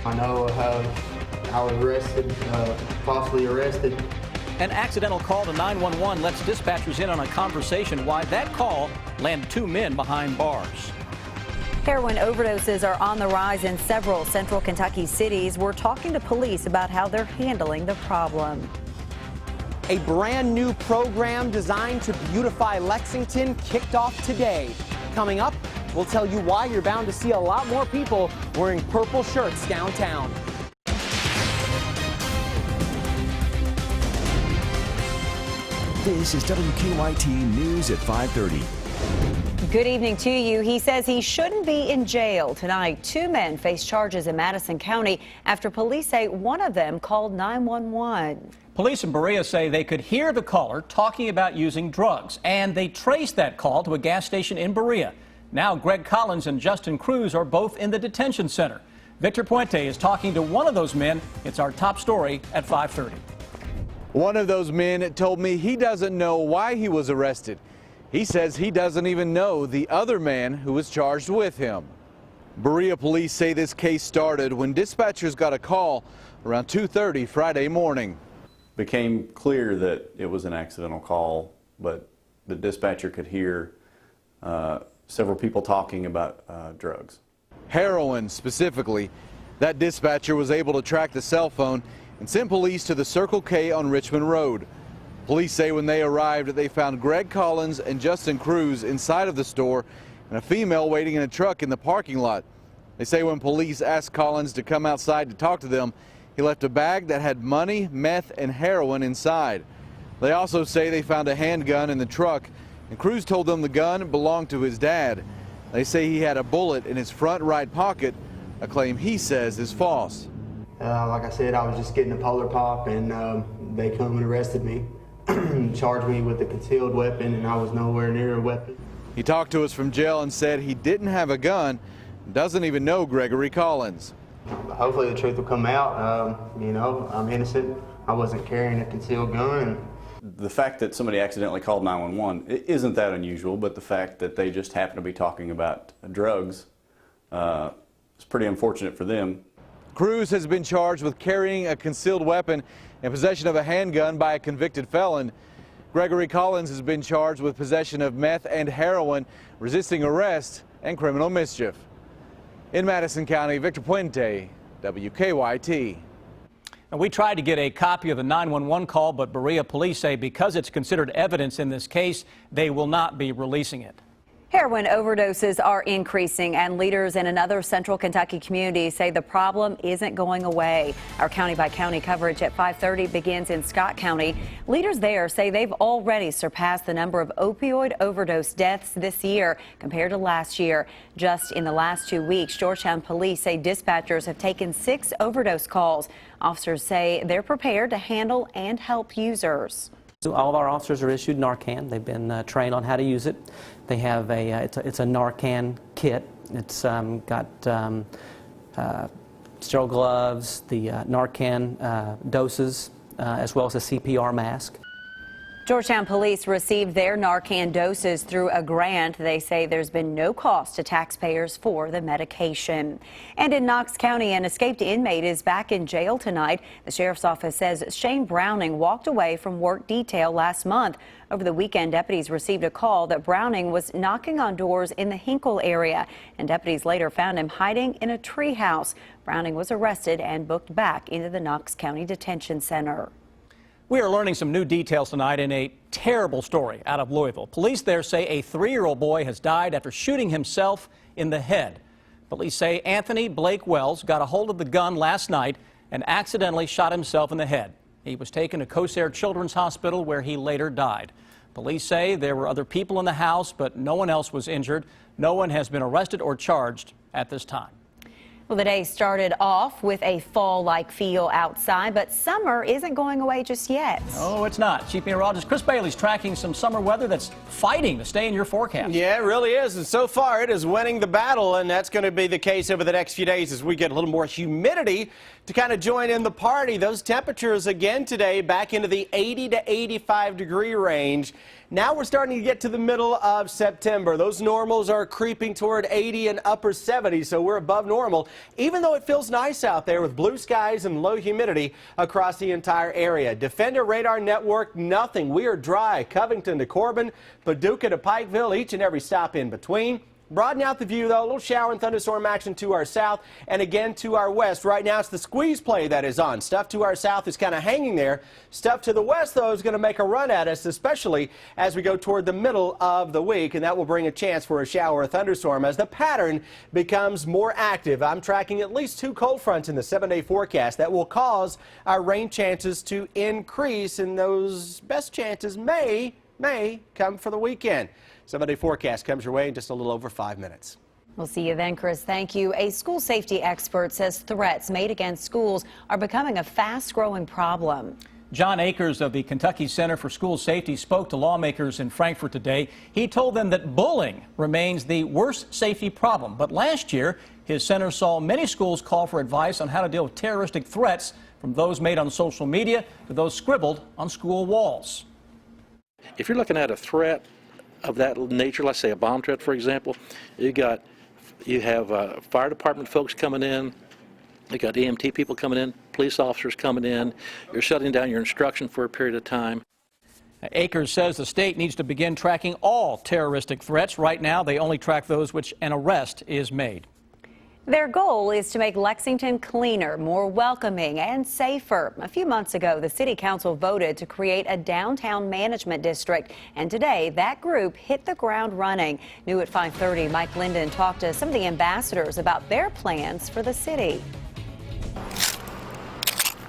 I know I was arrested, falsely arrested. An accidental call to 911 lets dispatchers in on a conversation why that call landed 2 men behind bars. Heroin overdoses are on the rise in several central Kentucky cities. We're talking to police about how they're handling the problem. A brand new program designed to beautify Lexington kicked off today. Coming up, we'll tell you why you're bound to see a lot more people wearing purple shirts downtown. This is WKYT News at 5:30. Good evening to you. He says he shouldn't be in jail. Tonight, 2 men face charges in Madison County after police say one of them called 911. Police in Berea say they could hear the caller talking about using drugs, and they traced that call to a gas station in Berea. Now Greg Collins and Justin Cruz are both in the detention center. Victor Puente is talking to one of those men. It's our top story at 5:30. One of those men told me he doesn't know why he was arrested. He says he doesn't even know the other man who was charged with him. Berea police say this case started when dispatchers got a call around 2:30 Friday morning. Became clear that it was an accidental call, but the dispatcher could hear several people talking about drugs. Heroin specifically. That dispatcher was able to track the cell phone and sent police to the Circle K on Richmond Road. Police say when they arrived, they found Greg Collins and Justin Cruz inside of the store and a female waiting in a truck in the parking lot. They say when police asked Collins to come outside to talk to them, he left a bag that had money, meth, and heroin inside. They also say they found a handgun in the truck, and Cruz told them the gun belonged to his dad. They say he had a bullet in his front right pocket, a claim he says is false. Like I said, I was just getting a polar pop, and they come and arrested me. Charged me with a concealed weapon, and I was nowhere near a weapon. He talked to us from jail and said he didn't have a gun, doesn't even know Gregory Collins. Hopefully the truth will come out. You know, I'm innocent. I wasn't carrying a concealed gun. The fact that somebody accidentally called 911 isn't that unusual, but the fact that they just happen to be talking about drugs is pretty unfortunate for them. Cruz has been charged with carrying a concealed weapon and possession of a handgun by a convicted felon. Gregory Collins has been charged with possession of meth and heroin, resisting arrest, and criminal mischief. In Madison County, Victor Puente, WKYT. And we tried to get a copy of the 911 call, but Berea police say because it's considered evidence in this case, they will not be releasing it. Heroin overdoses are increasing, and leaders in another central Kentucky community say the problem isn't going away. Our county-by-county coverage at 5:30 begins in Scott County. Leaders there say they've already surpassed the number of opioid overdose deaths this year compared to last year. Just in the last 2 weeks, Georgetown police say dispatchers have taken 6 overdose calls. Officers say they're prepared to handle and help users. So all of our officers are issued Narcan. They've been trained on how to use it. They have it's a Narcan kit. It's got sterile gloves, the Narcan doses, as well as a CPR mask. Georgetown police received their Narcan doses through a grant. They say there's been no cost to taxpayers for the medication. And in Knox County, an escaped inmate is back in jail tonight. The sheriff's office says Shane Browning walked away from work detail last month. Over the weekend, deputies received a call that Browning was knocking on doors in the Hinkle area, and deputies later found him hiding in a treehouse. Browning was arrested and booked back into the Knox County Detention Center. We are learning some new details tonight in a terrible story out of Louisville. Police there say a 3-year-old boy has died after shooting himself in the head. Police say Anthony Blake Wells got a hold of the gun last night and accidentally shot himself in the head. He was taken to Corsair Children's Hospital where he later died. Police say there were other people in the house, but no one else was injured. No one has been arrested or charged at this time. Well, the day started off with a fall-like feel outside, but summer isn't going away just yet. Oh, it's not. Chief Meteorologist Chris Bailey's tracking some summer weather that's fighting to stay in your forecast. Yeah, it really is. And so far, it is winning the battle, and that's going to be the case over the next few days as we get a little more humidity to kind of join in the party. Those temperatures again today back into the 80 to 85 degree range. Now we're starting to get to the middle of September. Those normals are creeping toward 80 and upper 70s, so we're above normal, even though it feels nice out there with blue skies and low humidity across the entire area. Defender Radar Network, nothing. We are dry. Covington to Corbin, Paducah to Pikeville, each and every stop in between. Broaden out the view, though. A little shower and thunderstorm action to our south and again to our west. Right now, it's the squeeze play that is on. Stuff to our south is kind of hanging there. Stuff to the west, though, is going to make a run at us, especially as we go toward the middle of the week, and that will bring a chance for a shower or thunderstorm as the pattern becomes more active. I'm tracking at least 2 cold fronts in the 7-day forecast that will cause our rain chances to increase, and those best chances may come for the weekend. 7-day forecast comes your way in just a little over 5 minutes. We'll see you then, Chris. Thank you. A school safety expert says threats made against schools are becoming a fast-growing problem. John Akers of the Kentucky Center for School Safety spoke to lawmakers in Frankfort today. He told them that bullying remains the worst safety problem. But last year, his center saw many schools call for advice on how to deal with terroristic threats, from those made on social media to those scribbled on school walls. If you're looking at a threat of that nature, let's say a bomb threat, for example, you have fire department folks coming in, you got EMT people coming in, police officers coming in, you're shutting down your instruction for a period of time. Akers says the state needs to begin tracking all terroristic threats. Right now, they only track those which an arrest is made. Their goal is to make Lexington cleaner, more welcoming, and safer. A few months ago, the City Council voted to create a downtown management district, and today that group hit the ground running. New at 5:30, Mike Linden talked to some of the ambassadors about their plans for the city.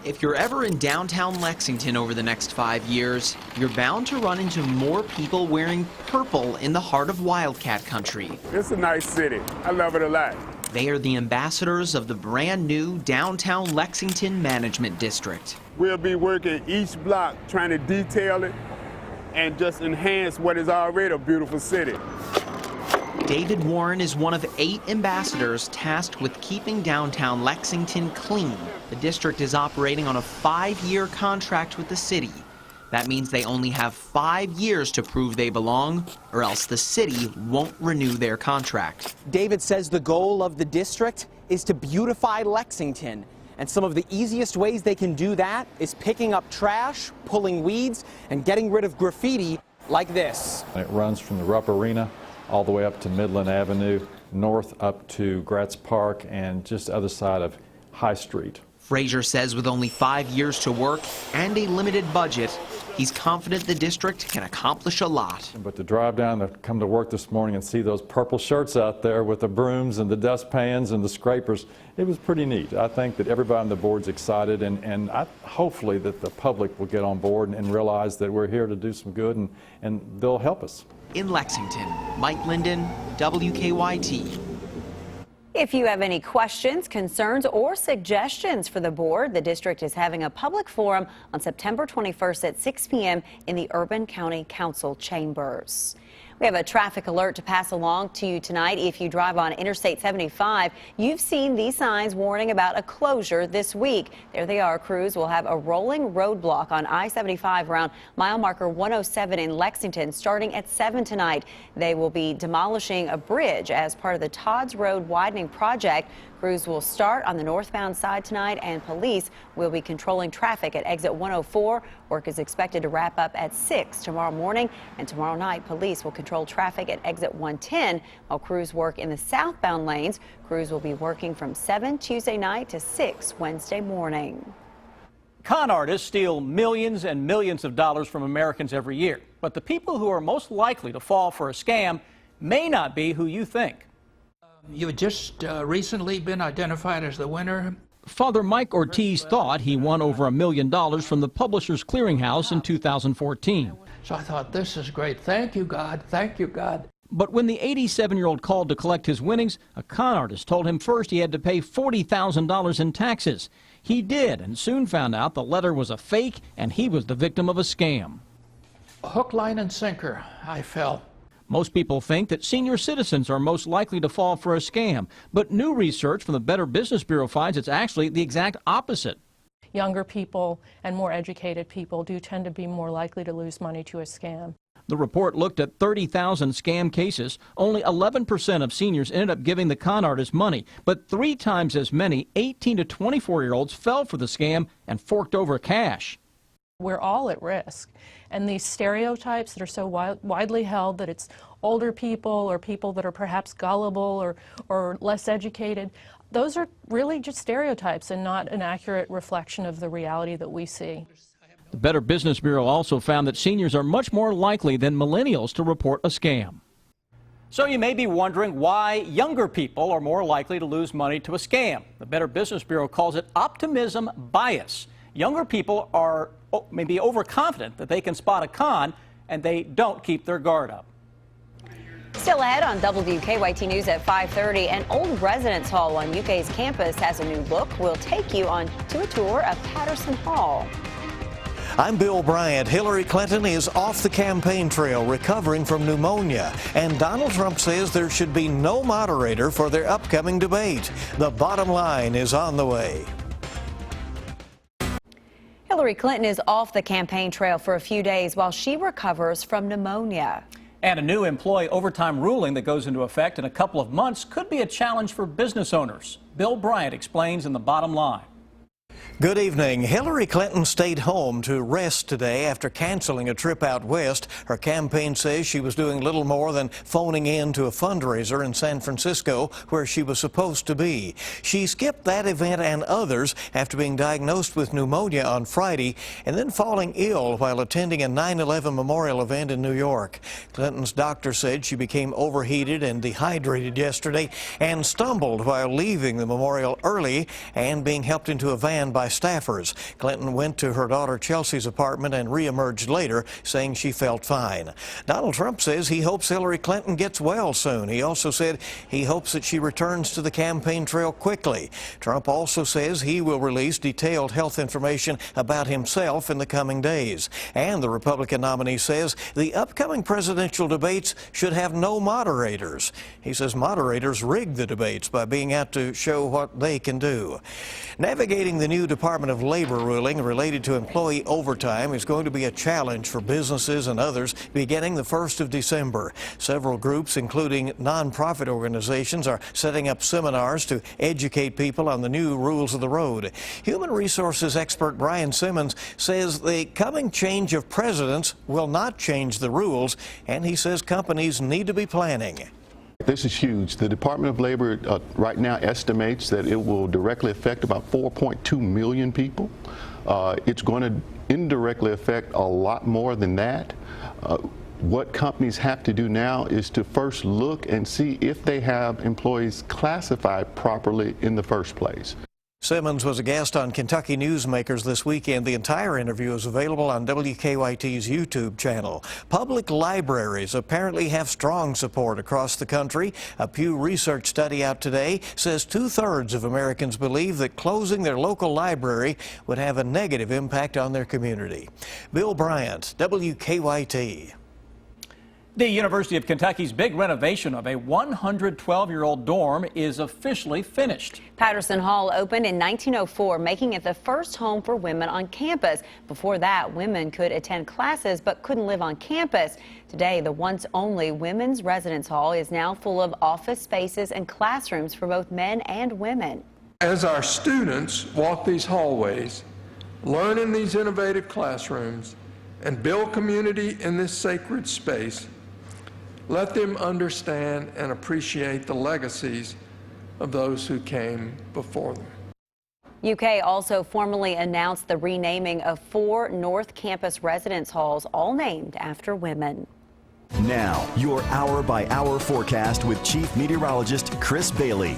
If you're ever in downtown Lexington over the next 5 years, you're bound to run into more people wearing purple in the heart of Wildcat Country. It's a nice city. I love it a lot. They are the ambassadors of the brand new downtown Lexington Management District. We'll be working each block trying to detail it and just enhance what is already a beautiful city. David Warren is one of 8 ambassadors tasked with keeping downtown Lexington clean. The district is operating on a 5-year contract with the city. That means they only have 5 years to prove they belong, or else the city won't renew their contract. David says the goal of the district is to beautify Lexington. And some of the easiest ways they can do that is picking up trash, pulling weeds, and getting rid of graffiti like this. It runs from the Rupp Arena all the way up to Midland Avenue, north up to Gratz Park, and just the other side of High Street. Frazier says with only 5 years to work and a limited budget, he's confident the district can accomplish a lot. But to drive down to come to work this morning and see those purple shirts out there with the brooms and the dustpans and the scrapers, it was pretty neat. I think that everybody on the board's excited, and hopefully that the public will get on board and realize that we're here to do some good, and they'll help us. In Lexington, Mike Linden, WKYT. If you have any questions, concerns, or suggestions for the board, the district is having a public forum on September 21st at 6 p.m. in the Urban County Council chambers. We have a traffic alert to pass along to you tonight. If you drive on Interstate 75, you've seen these signs warning about a closure this week. There they are. Crews will have a rolling roadblock on I-75 around mile marker 107 in Lexington starting at 7 tonight. They will be demolishing a bridge as part of the Todd's Road widening project. Crews will start on the northbound side tonight, and police will be controlling traffic at exit 104. Work is expected to wrap up at 6 tomorrow morning, and tomorrow night police will control traffic at exit 110 while crews work in the southbound lanes. Crews will be working from 7 Tuesday night to 6 Wednesday morning. Con artists steal millions and millions of dollars from Americans every year, but the people who are most likely to fall for a scam may not be who you think. You had just recently been identified as the winner. Father Mike Ortiz thought he won over $1 million from the Publishers Clearinghouse in 2014. So I thought, this is great. Thank you, God. Thank you, God. But when the 87-year-old called to collect his winnings, a con artist told him first he had to pay $40,000 in taxes. He did, and soon found out the letter was a fake and he was the victim of a scam. Hook, line, and sinker, I fell. Most people think that senior citizens are most likely to fall for a scam, but new research from the Better Business Bureau finds it's actually the exact opposite. Younger people and more educated people do tend to be more likely to lose money to a scam. The report looked at 30,000 scam cases. Only 11% of seniors ended up giving the con artist money, but 3 times as many 18 to 24-year-olds fell for the scam and forked over cash. We're all at risk, and these stereotypes that are so widely held that it's older people or people that are perhaps gullible or less educated, those are really just stereotypes and not an accurate reflection of the reality that we see. The Better Business Bureau also found that seniors are much more likely than millennials to report a scam. So you may be wondering why younger people are more likely to lose money to a scam. The Better Business Bureau calls it optimism bias. Younger people are maybe overconfident that they can spot a con, and they don't keep their guard up. Still ahead on WKYT News at 5:30, an old residence hall on UK's campus has a new look. We'll take you on to a tour of Patterson Hall. I'm Bill Bryant. Hillary Clinton is off the campaign trail recovering from pneumonia, and Donald Trump says there should be no moderator for their upcoming debate. The bottom line is on the way. Hillary Clinton is off the campaign trail for a few days while she recovers from pneumonia. And a new employee overtime ruling that goes into effect in a couple of months could be a challenge for business owners. Bill Bryant explains in the bottom line. Good evening. Hillary Clinton stayed home to rest today after canceling a trip out west. Her campaign says she was doing little more than phoning in to a fundraiser in San Francisco where she was supposed to be. She skipped that event and others after being diagnosed with pneumonia on Friday and then falling ill while attending a 9/11 memorial event in New York. Clinton's doctor said she became overheated and dehydrated yesterday and stumbled while leaving the memorial early and being helped into a van by staffers. Clinton went to her daughter Chelsea's apartment and reemerged later, saying she felt fine. Donald Trump says he hopes Hillary Clinton gets well soon. He also said he hopes that she returns to the campaign trail quickly. Trump also says he will release detailed health information about himself in the coming days. And the Republican nominee says the upcoming presidential debates should have no moderators. He says moderators rig the debates by being out to show what they can do. Navigating the new Department of Labor ruling related to employee overtime is going to be a challenge for businesses and others beginning the 1st of December. Several groups, including nonprofit organizations, are setting up seminars to educate people on the new rules of the road. Human resources expert Brian Simmons says the coming change of presidents will not change the rules, and he says companies need to be planning. This is huge. The Department of Labor right now estimates that it will directly affect about 4.2 million people. It's going to indirectly affect a lot more than that. What companies have to do now is to first look and see if they have employees classified properly in the first place. Simmons was a guest on Kentucky Newsmakers this weekend. The entire interview is available on WKYT's YouTube channel. Public libraries apparently have strong support across the country. A Pew Research study out today says 2/3 of Americans believe that closing their local library would have a negative impact on their community. Bill Bryant, WKYT. The University of Kentucky's big renovation of a 112-year-old dorm is officially finished. Patterson Hall opened in 1904, making it the first home for women on campus. Before that, women could attend classes but couldn't live on campus. Today, the once only women's residence hall is now full of office spaces and classrooms for both men and women. As our students walk these hallways, learn in these innovative classrooms, and build community in this sacred space, let them understand and appreciate the legacies of those who came before them. UK also formally announced the renaming of 4 North Campus residence halls, all named after women. Now, your hour-by-hour forecast with Chief Meteorologist Chris Bailey.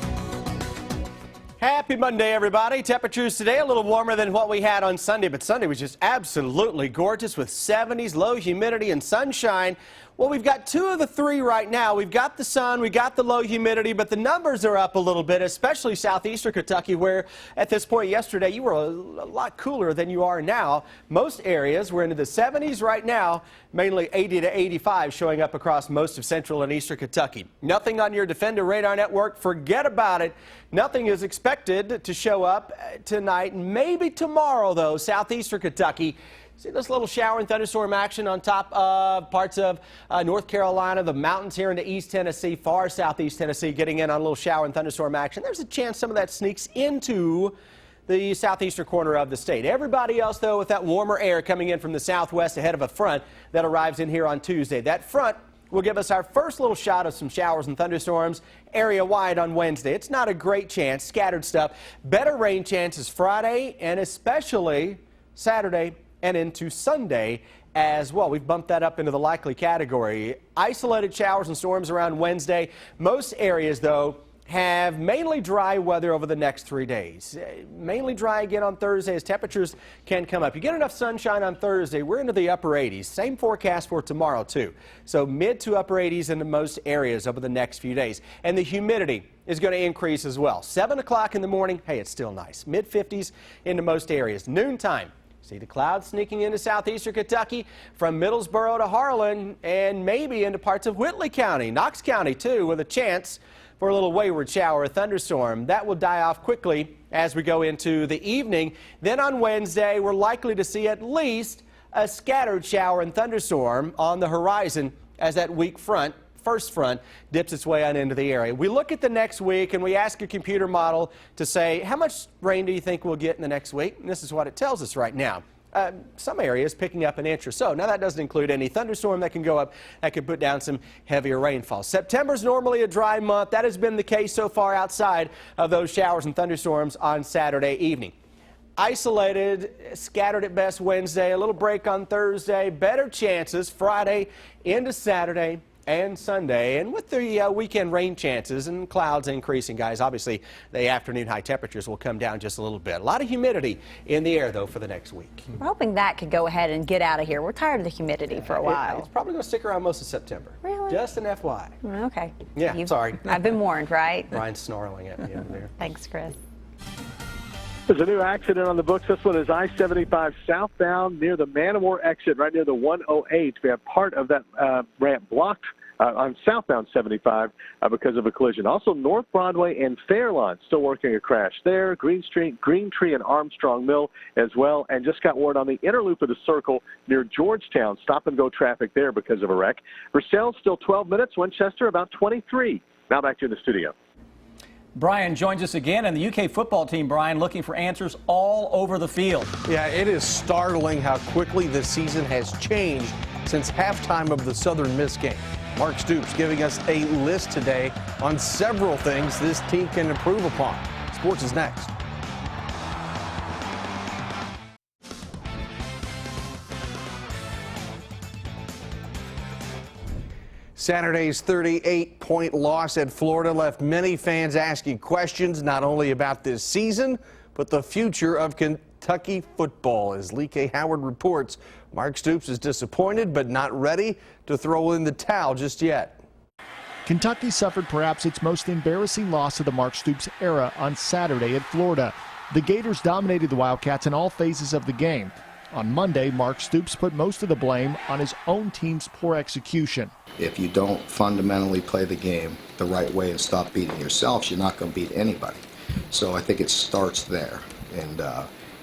Happy Monday, everybody. Temperatures today a little warmer than what we had on Sunday, but Sunday was just absolutely gorgeous with 70s, low humidity, and sunshine. Well, we've got 2 of the 3 right now. We've got the sun, we got the low humidity, but the numbers are up a little bit, especially southeastern Kentucky, where at this point yesterday you were a lot cooler than you are now. Most areas we're into the 70s right now, mainly 80 to 85 showing up across most of central and eastern Kentucky. Nothing on your Defender radar network. Forget about it. Nothing is expected to show up tonight, maybe tomorrow, though. Southeastern Kentucky See this little shower and thunderstorm action on top of parts of North Carolina, the mountains here into East Tennessee, far southeast Tennessee, getting in on a little shower and thunderstorm action. There's a chance some of that sneaks into the southeastern corner of the state. Everybody else, though, with that warmer air coming in from the southwest ahead of a front that arrives in here on Tuesday. That front will give us our first little shot of some showers and thunderstorms area-wide on Wednesday. It's not a great chance, scattered stuff. Better rain chances Friday and especially Saturday and into Sunday as well. We've bumped that up into the likely category. Isolated showers and storms around Wednesday. Most areas, though, have mainly dry weather over the next 3 days. Mainly dry again on Thursday as temperatures can come up. You get enough sunshine on Thursday, we're into the upper 80s. Same forecast for tomorrow, too. So mid to upper 80s into most areas over the next few days. And the humidity is going to increase as well. 7 o'clock in the morning, hey, it's still nice. Mid 50s into most areas. Noontime. See the clouds sneaking into southeastern Kentucky from Middlesboro to Harlan and maybe into parts of Whitley County, Knox County, too, with a chance for a little wayward shower or thunderstorm. That will die off quickly as we go into the evening. Then on Wednesday, we're likely to see at least a scattered shower and thunderstorm on the horizon as that weak front, first front, dips its way on into the area. We look at the next week and we ask your computer model to say, how much rain do you think we'll get in the next week? And this is what it tells us right now. Some areas picking up an inch or so. Now that doesn't include any thunderstorm that can go up, that could put down some heavier rainfall. September's normally a dry month. That has been the case so far outside of those showers and thunderstorms on Saturday evening. Isolated, scattered at best Wednesday, a little break on Thursday, better chances Friday into Saturday and Sunday. And with the weekend rain chances and clouds increasing, guys, obviously the afternoon high temperatures will come down just a little bit. A lot of humidity in the air, though, for the next week. We're hoping that could go ahead and get out of here. We're tired of the humidity for a while. It's probably going to stick around most of September. Really? Just an FY. Okay. Yeah, sorry. I've been warned, right? Ryan's snarling at me over there. Thanks, Chris. There's a new accident on the books. This one is I-75 southbound near the Manowar exit, right near the 108. We have part of that ramp blocked on southbound 75 because of a collision. Also, North Broadway and Fairlawn still working a crash there. Green Tree and Armstrong Mill as well. And just got word on the inner loop of the circle near Georgetown. Stop-and-go traffic there because of a wreck. Versailles still 12 minutes. Winchester about 23. Now back to you in the studio. Brian joins us again, and the UK football team, Brian, looking for answers all over the field. Yeah, it is startling how quickly this season has changed since halftime of the Southern Miss game. Mark Stoops giving us a list today on several things this team can improve upon. Sports is next. Saturday's 38-point loss at Florida left many fans asking questions not only about this season, but the future of Kentucky football. As Lee K. Howard reports, Mark Stoops is disappointed but not ready to throw in the towel just yet. Kentucky suffered perhaps its most embarrassing loss of the Mark Stoops era on Saturday at Florida. The Gators dominated the Wildcats in all phases of the game. On Monday, Mark Stoops put most of the blame on his own team's poor execution. If you don't fundamentally play the game the right way and stop beating yourselves, you're not going to beat anybody. So I think it starts there. And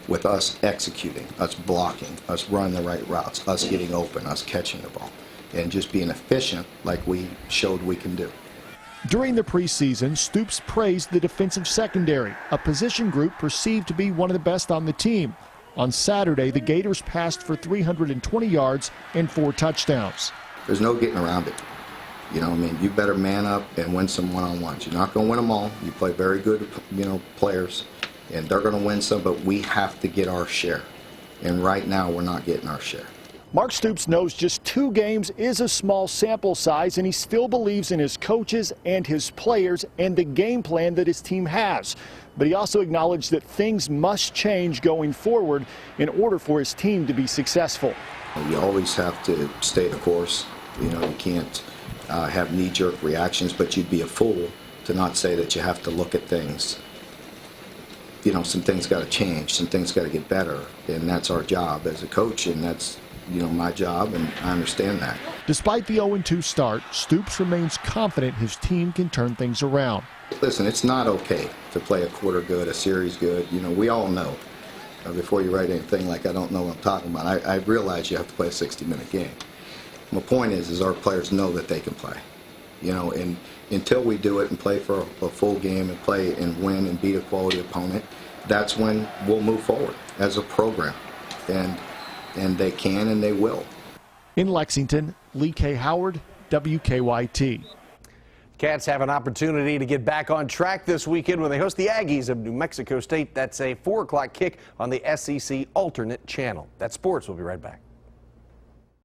with us executing, us blocking, us running the right routes, us getting open, us catching the ball, and just being efficient like we showed we can do. During the preseason, Stoops praised the defensive secondary, a position group perceived to be one of the best on the team. On Saturday, the Gators passed for 320 yards and 4 touchdowns. There's no getting around it. You know, I mean, you better man up and win some one-on-ones. You're not going to win them all. You play very good, players, and they're going to win some, but we have to get our share. And right now, we're not getting our share. Mark Stoops knows just 2 games is a small sample size, and he still believes in his coaches and his players and the game plan that his team has. But he also acknowledged that things must change going forward in order for his team to be successful. You always have to stay the course. You know, you can't have knee-jerk reactions, but you'd be a fool to not say that you have to look at things. You know, some things got to change, some things got to get better, and that's our job as a coach, and that's, you know, my job, and I understand that. Despite the 0-2 start, Stoops remains confident his team can turn things around. Listen, it's not okay to play a quarter good, a series good. You know, we all know. before you write anything like I don't know what I'm talking about. I realize you have to play a 60-minute game. My point is our players know that they can play. You know, and until we do it and play for a full game and play and win and beat a quality opponent, that's when we'll move forward as a program. And they can and they will. In Lexington, Lee K. Howard, WKYT. Cats have an opportunity to get back on track this weekend when they host the Aggies of New Mexico State. That's a 4 o'clock kick on the SEC alternate channel. That's sports. We'll be right back.